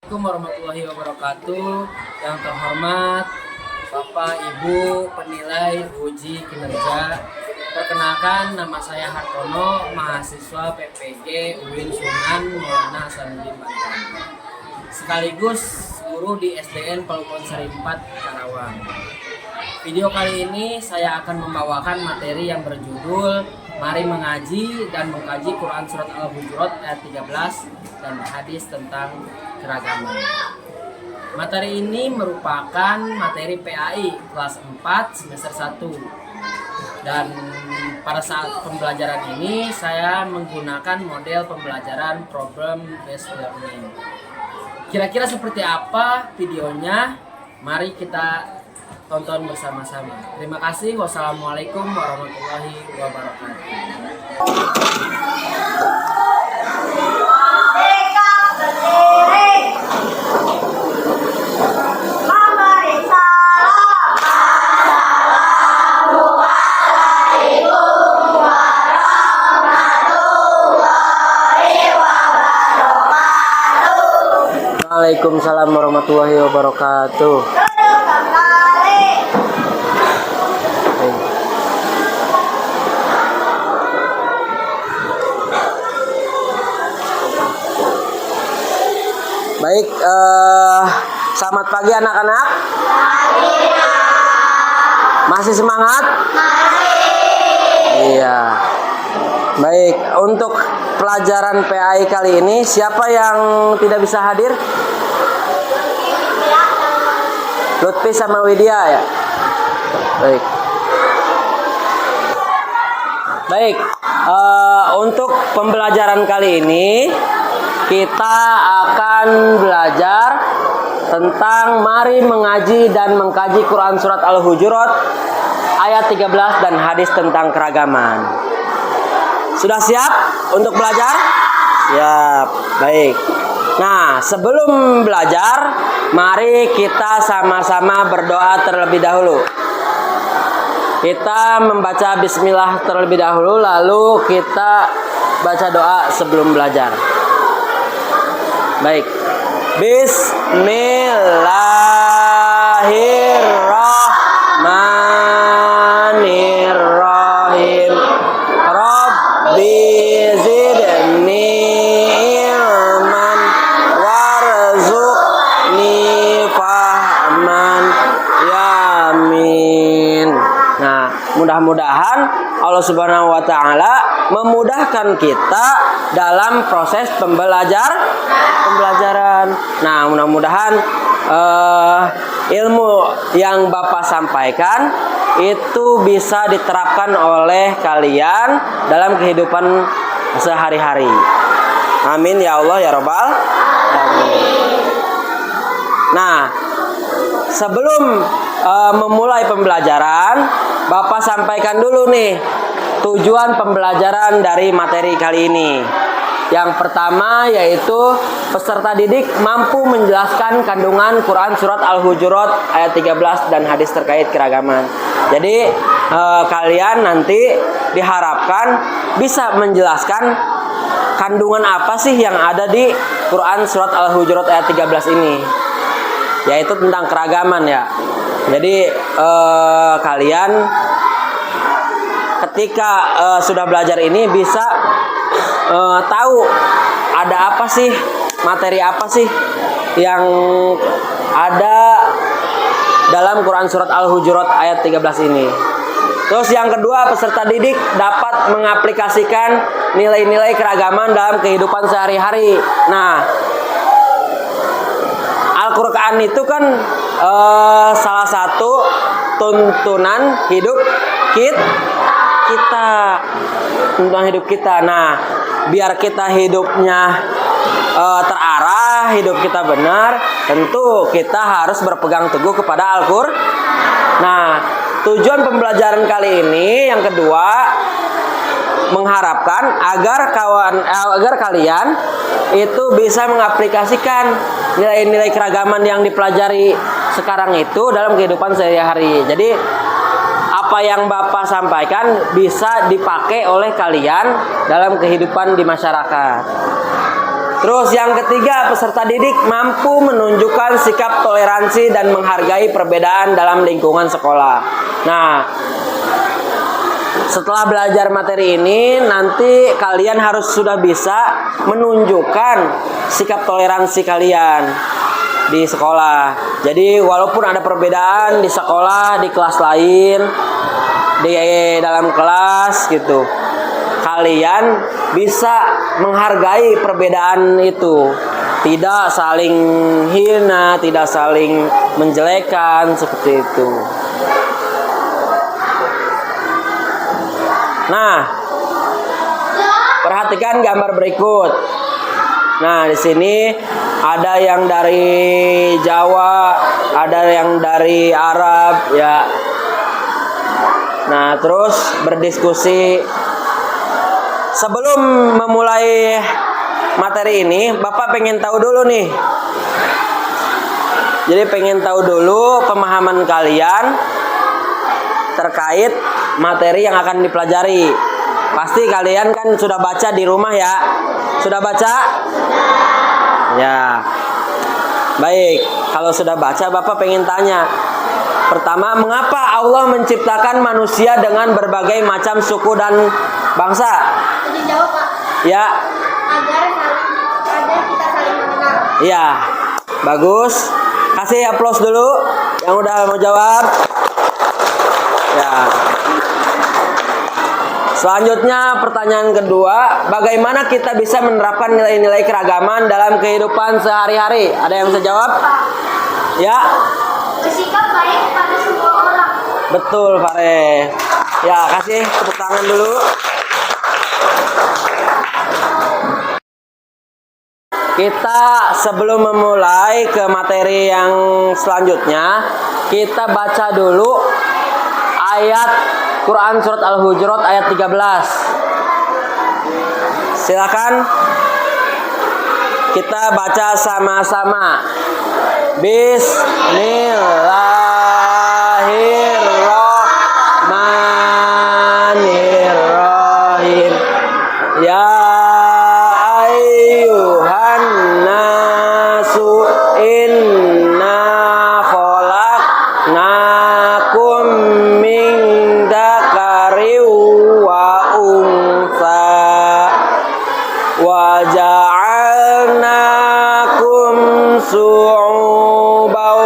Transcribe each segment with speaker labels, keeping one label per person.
Speaker 1: Assalamualaikum warahmatullahi wabarakatuh. Yang terhormat Bapak Ibu penilai uji kinerja. Perkenalkan, nama saya Hartono, mahasiswa PPG UIN Sunan Maulana Hasanuddin Banten. Sekaligus guru di SDN Palukon Sari 4 Karawang. Video kali ini saya akan membawakan materi yang berjudul Mari mengaji dan mengkaji Quran Surat Al-Hujurat ayat 13 dan hadis tentang keragaman. Materi ini merupakan materi PAI kelas 4 semester 1. Dan pada saat pembelajaran ini saya menggunakan model pembelajaran problem based learning. Kira-kira seperti apa videonya? Mari kita tonton bersama-sama. Terima kasih. Wassalamualaikum warahmatullahi wabarakatuh. Waalaikumsalam warahmatullahi wabarakatuh. Baik, selamat pagi anak-anak. Masih semangat? Iya. Baik, untuk pelajaran PAI kali ini siapa yang tidak bisa hadir? Lutfi sama Widya ya. Baik. Baik, untuk pembelajaran kali ini kita akan belajar tentang mari mengaji dan mengkaji Quran Surat Al-Hujurat ayat 13 dan hadis tentang keragaman. Sudah siap untuk belajar? Siap. Baik. Nah, sebelum belajar, mari kita sama-sama berdoa terlebih dahulu. Kita membaca bismillah terlebih dahulu, lalu kita baca doa sebelum belajar. Baik. Bismillahirrahmanirrahim. Rabbi zidni ilman warzuqni fahman. Yamin. Nah, mudah-mudahan Allah Subhanahu wa taala memudahkan kita dalam proses pembelajaran. Nah, mudah-mudahan ilmu yang Bapak sampaikan itu bisa diterapkan oleh kalian dalam kehidupan sehari-hari. Amin ya Allah ya Rabbal alamin. Nah, sebelum memulai pembelajaran, Bapak sampaikan dulu nih tujuan pembelajaran dari materi kali ini. Yang pertama yaitu peserta didik mampu menjelaskan kandungan Quran Surat Al-Hujurat ayat 13 dan hadis terkait keragaman. Jadi kalian nanti diharapkan bisa menjelaskan kandungan apa sih yang ada di Quran Surat Al-Hujurat ayat 13 ini, yaitu tentang keragaman ya. Jadi kalian ketika sudah belajar ini bisa tahu ada apa sih, materi apa sih yang ada dalam Quran Surat Al-Hujurat ayat 13 ini. Terus yang kedua, peserta didik dapat mengaplikasikan nilai-nilai keragaman dalam kehidupan sehari-hari. Nah, Al-Quran itu kan salah satu tuntunan hidup kita. Nah, biar kita hidupnya terarah, hidup kita benar, tentu kita harus berpegang teguh kepada Al-Quran. Nah, tujuan pembelajaran kali ini yang kedua, mengharapkan agar kalian itu bisa mengaplikasikan nilai-nilai keragaman yang dipelajari sekarang itu dalam kehidupan sehari-hari. Jadi apa yang Bapak sampaikan bisa dipakai oleh kalian dalam kehidupan di masyarakat.
Speaker 2: Terus yang ketiga, peserta didik mampu menunjukkan sikap toleransi dan menghargai perbedaan dalam lingkungan sekolah. Nah, setelah belajar materi ini, nanti kalian harus sudah bisa menunjukkan sikap toleransi kalian di sekolah. Jadi walaupun ada perbedaan di sekolah, di kelas lain, di dalam kelas gitu, kalian bisa menghargai perbedaan itu, tidak saling hina, tidak saling menjelekan seperti itu. Nah, perhatikan gambar berikut. Nah, di sini ada yang dari Jawa, ada yang dari Arab, ya. Nah, terus berdiskusi. Sebelum memulai materi ini, Bapak pengen tahu dulu nih. Jadi pengen tahu dulu pemahaman kalian terkait materi yang akan dipelajari. Pasti kalian kan sudah baca di rumah ya. Sudah baca? Ya. Baik, kalau sudah baca Bapak pengen tanya. Pertama, mengapa Allah menciptakan manusia dengan berbagai macam suku dan bangsa?
Speaker 3: Dijawab, Pak.
Speaker 2: Ya.
Speaker 3: Agar kita saling mengenal.
Speaker 2: Iya. Bagus. Kasih aplaus dulu yang udah mau jawab. Ya. Selanjutnya pertanyaan kedua, bagaimana kita bisa menerapkan nilai-nilai keragaman dalam kehidupan sehari-hari? Ada yang bisa jawab? Ya.
Speaker 3: Bersikap baik pada semua orang.
Speaker 2: Betul, Fare. Ya, kasih tepuk tangan dulu. Kita sebelum memulai ke materi yang selanjutnya, kita baca dulu ayat Quran surat Al-Hujurat ayat 13. Silakan kita baca sama-sama. Bismillahirrahmanirrahim. Ya ayyuhan nasu inna khalaqnakum min dzakarin wa untha wa ja'alnakum su'uban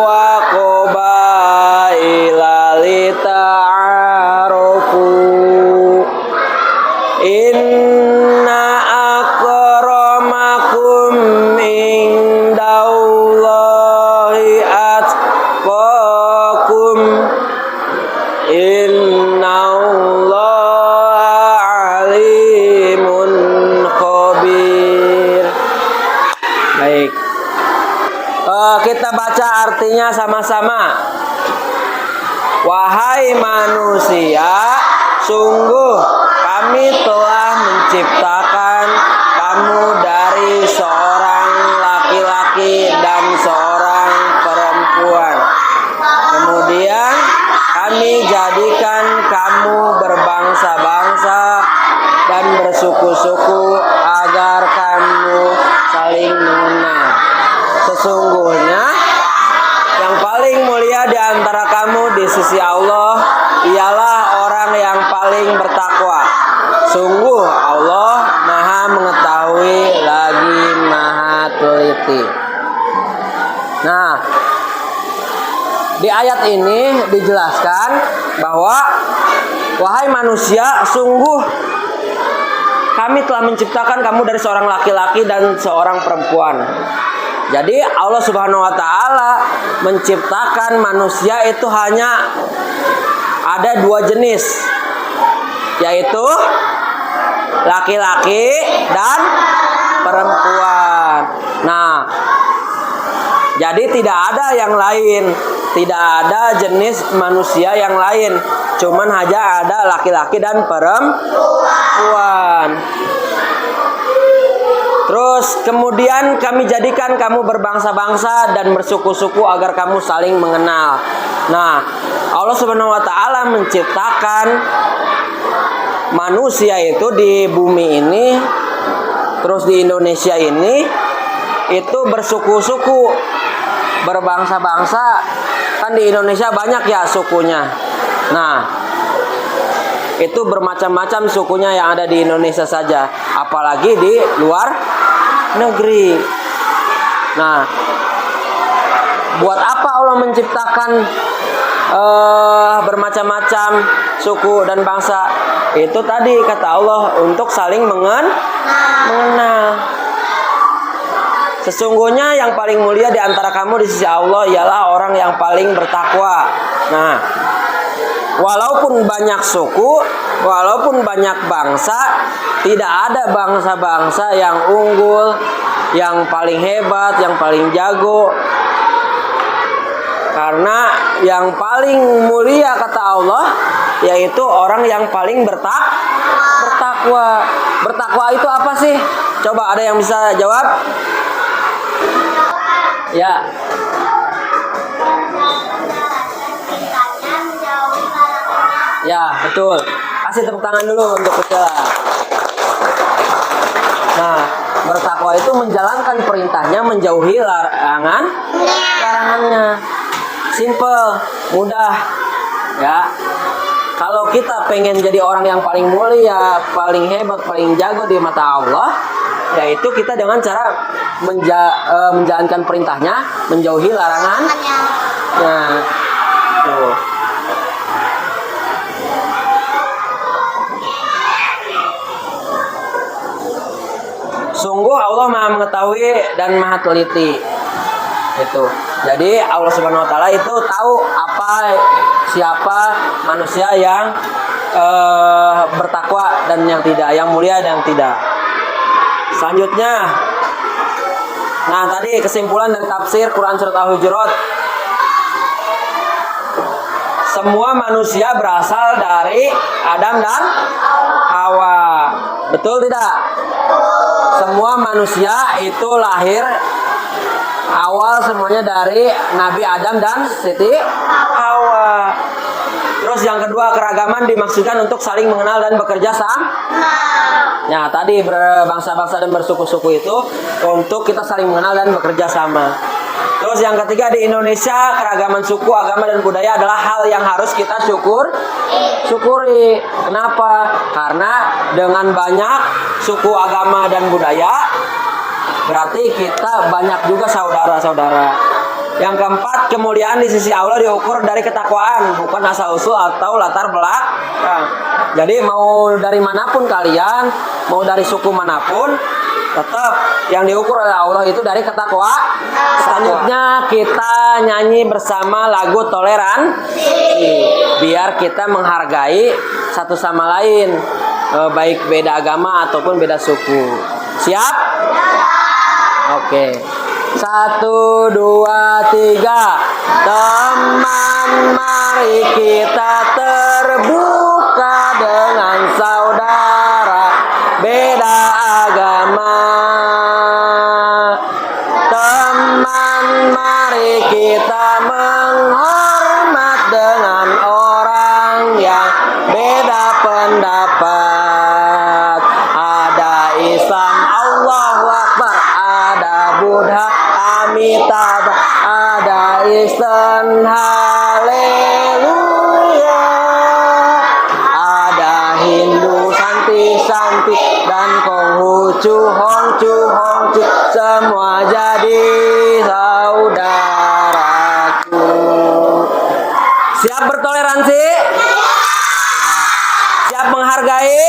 Speaker 2: wa qabaila lita'arafu. Inna akramakum indallahi atqakum. Innallaha alimun khabir. Baik. Kita baca artinya sama-sama. Wahai manusia, sungguh kami telah menciptakan kamu dari seorang laki-laki dan seorang perempuan. Kemudian kami jadikan kamu berbangsa-bangsa dan bersuku-suku agar kamu saling mengenal. Sesungguhnya yang paling mulia di antara kamu di sisi Allah ialah orang yang paling bertakwa. Sungguh Allah Maha mengetahui lagi Maha teliti. Nah, di ayat ini dijelaskan bahwa wahai manusia, sungguh kami telah menciptakan kamu dari seorang laki-laki dan seorang perempuan. Jadi Allah Subhanahu wa taala menciptakan manusia itu hanya ada dua jenis, yaitu laki-laki dan perempuan. Nah, jadi tidak ada yang lain, tidak ada jenis manusia yang lain, cuman hanya ada laki-laki dan perempuan. Terus kemudian kami jadikan kamu berbangsa-bangsa dan bersuku-suku agar kamu saling mengenal. Nah, Allah Subhanahu wa taala menciptakan manusia itu di bumi ini Terus di Indonesia ini itu bersuku-suku, berbangsa-bangsa. Kan di Indonesia banyak ya sukunya. Nah, itu bermacam-macam sukunya yang ada di Indonesia saja, apalagi di luar negeri. Nah, buat apa Allah menciptakan bermacam-macam suku dan bangsa? Itu tadi kata Allah, untuk saling mengenal. Sesungguhnya yang paling mulia di antara kamu di sisi Allah ialah orang yang paling bertakwa. Nah, walaupun banyak suku, walaupun banyak bangsa, tidak ada bangsa-bangsa yang unggul, yang paling hebat, yang paling jago. Karena yang paling mulia kata Allah yaitu orang yang paling bertakwa. Bertakwa itu apa sih? Coba ada yang bisa jawab? Ya. Ya, betul. Kasih tepuk tangan dulu untuk Kusela. Nah, bertakwa itu menjalankan perintahnya, menjauhi larangannya. Simple, mudah. Ya. Kalau kita pengen jadi orang yang paling mulia, paling hebat, paling jago di mata Allah, yaitu kita dengan cara menjalankan perintahnya, menjauhi larangan. Nah, tuh. Sungguh Allah Maha mengetahui dan Maha teliti. Itu. Jadi Allah Subhanahu wa taala itu tahu siapa manusia yang bertakwa dan yang tidak, yang mulia dan yang tidak. Selanjutnya, nah tadi kesimpulan dari tafsir Quran surat Al-Hujurat, semua manusia berasal dari Adam dan Hawa. Betul tidak? Semua manusia itu lahir awal semuanya dari Nabi Adam dan Siti Hawa. Terus yang kedua, keragaman dimaksudkan untuk saling mengenal dan bekerja sama. Ya, tadi berbangsa-bangsa dan bersuku-suku itu untuk kita saling mengenal dan bekerja sama. Terus yang ketiga, di Indonesia keragaman suku, agama dan budaya adalah hal yang harus kita syukuri. Kenapa? Karena dengan banyak suku, agama dan budaya, berarti kita banyak juga saudara-saudara. Yang keempat, kemuliaan di sisi Allah diukur dari ketakwaan, bukan asal-usul atau latar belakang. Jadi mau dari manapun kalian, mau dari suku manapun, tetap yang diukur oleh Allah itu dari ketakwaan. Selanjutnya kita nyanyi bersama lagu Toleransi, biar kita menghargai satu sama lain, baik beda agama ataupun beda suku. Siap? Oke. 1, 2, 3. Teman, mari kita terbuka dengan saudara beda agama. Teman, mari kita menghormat dengan orang yang beda pendapat. Ada Islam, Allahu Akbar. Ada Buddha, Amitabha. Ada Kristen, haleluya. Ada Hindu, Santi, dan Konghucu, Hongcu. Semua jadi saudaraku. Siap bertoleransi? Siap menghargai?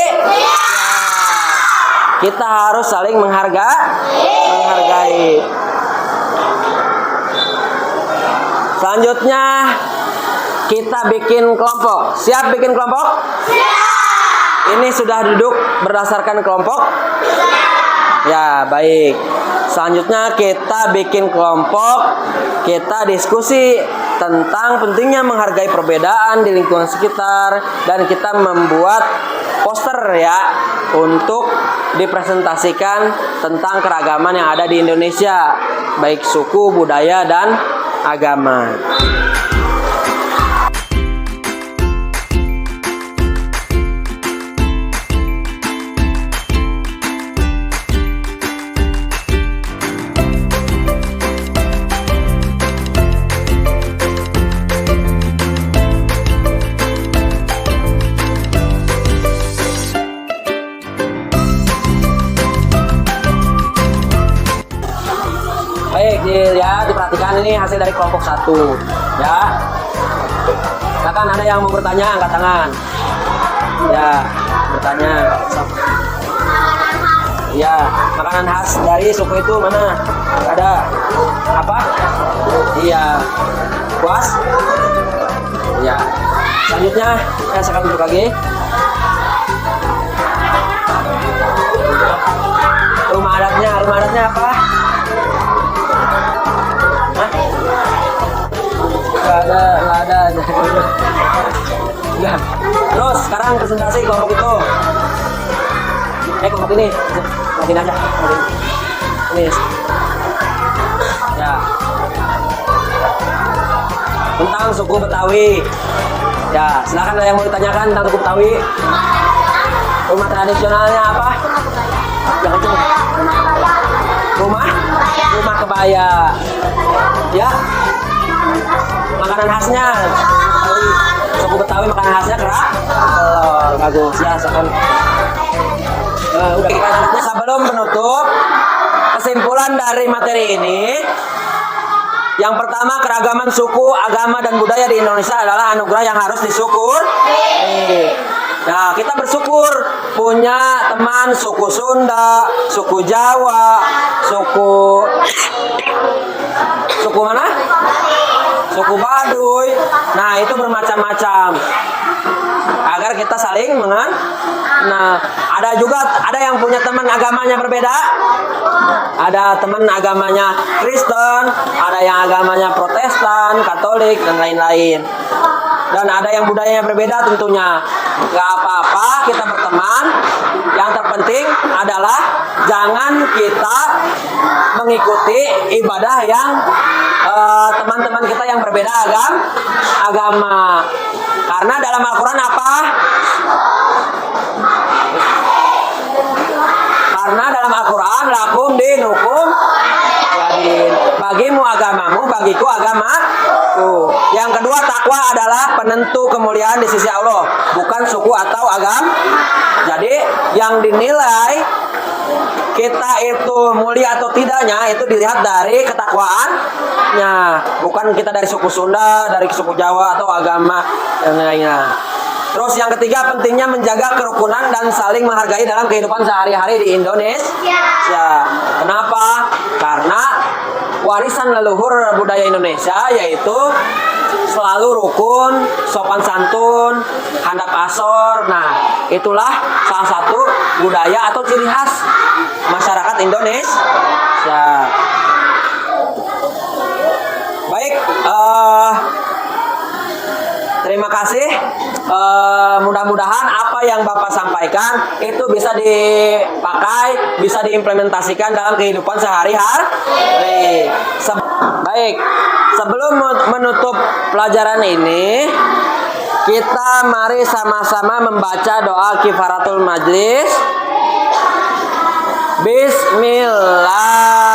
Speaker 2: Kita harus saling menghargai. Selanjutnya kita bikin kelompok. Siap bikin kelompok? Siap. Ini sudah duduk berdasarkan kelompok? Ya, baik. Selanjutnya kita bikin kelompok. Kita diskusi tentang pentingnya menghargai perbedaan di lingkungan sekitar, dan kita membuat poster ya untuk dipresentasikan tentang keragaman yang ada di Indonesia, baik suku, budaya, dan agama. perhatikan ini hasil dari kelompok 1 ya. Silakan ada yang mau bertanya, angkat tangan. Ya, bertanya. Ya, makanan khas dari suku itu mana? Ada apa? Iya. Puas? Ya. Selanjutnya, saya akan duduk lagi. Rumah adatnya apa? Hah? Nggak ada. Ya. Terus sekarang presentasi kelompok itu. Kelompok ini. Kelompok ini aja. Ini. Ya. Tentang suku Betawi. Ya, silakan ada yang mau ditanyakan tentang suku Betawi. Rumah tradisionalnya apa? Yang itu. Rumah kebaya. Ya. Makanan khasnya. Suku Betawi makanan khasnya kerak. Bagus ya, silakan. Udah. Sebelum menutup, kesimpulan dari materi ini, yang pertama, keragaman suku, agama, dan budaya di Indonesia adalah anugerah yang harus disyukur. Nah, kita bersyukur punya teman suku Sunda, suku Jawa, suku mana? Suku Baduy. Nah, itu bermacam-macam. Agar kita saling Nah, ada yang punya teman agamanya berbeda. Ada teman agamanya Kristen, ada yang agamanya Protestan, Katolik, dan lain-lain. Dan ada yang budayanya berbeda tentunya. Gak apa-apa kita berteman. Yang terpenting adalah jangan kita mengikuti ibadah yang teman-teman kita yang berbeda agama. Karena dalam Al-Quran apa? Karena dalam Al-Quran lakum dinukum waliyadin. Bagimu agamamu, bagiku agamaku. Yang kedua, takwa adalah penentu kemuliaan di sisi Allah, bukan suku atau agama. Jadi yang dinilai kita itu mulia atau tidaknya itu dilihat dari ketakwaannya, bukan kita dari suku Sunda, dari suku Jawa atau agama yang lainnya. Terus yang ketiga, pentingnya menjaga kerukunan dan saling menghargai dalam kehidupan sehari-hari di Indonesia. Kenapa? Karena warisan leluhur budaya Indonesia yaitu selalu rukun, sopan santun, handap asor. Nah, itulah salah satu budaya atau ciri khas masyarakat Indonesia. Baik, terima kasih. Mudah-mudahan apa yang Bapak sampaikan itu bisa dipakai, bisa diimplementasikan dalam kehidupan sehari-hari. Baik, sebelum menutup pelajaran ini, kita mari sama-sama membaca doa kifaratul majlis. Bismillah.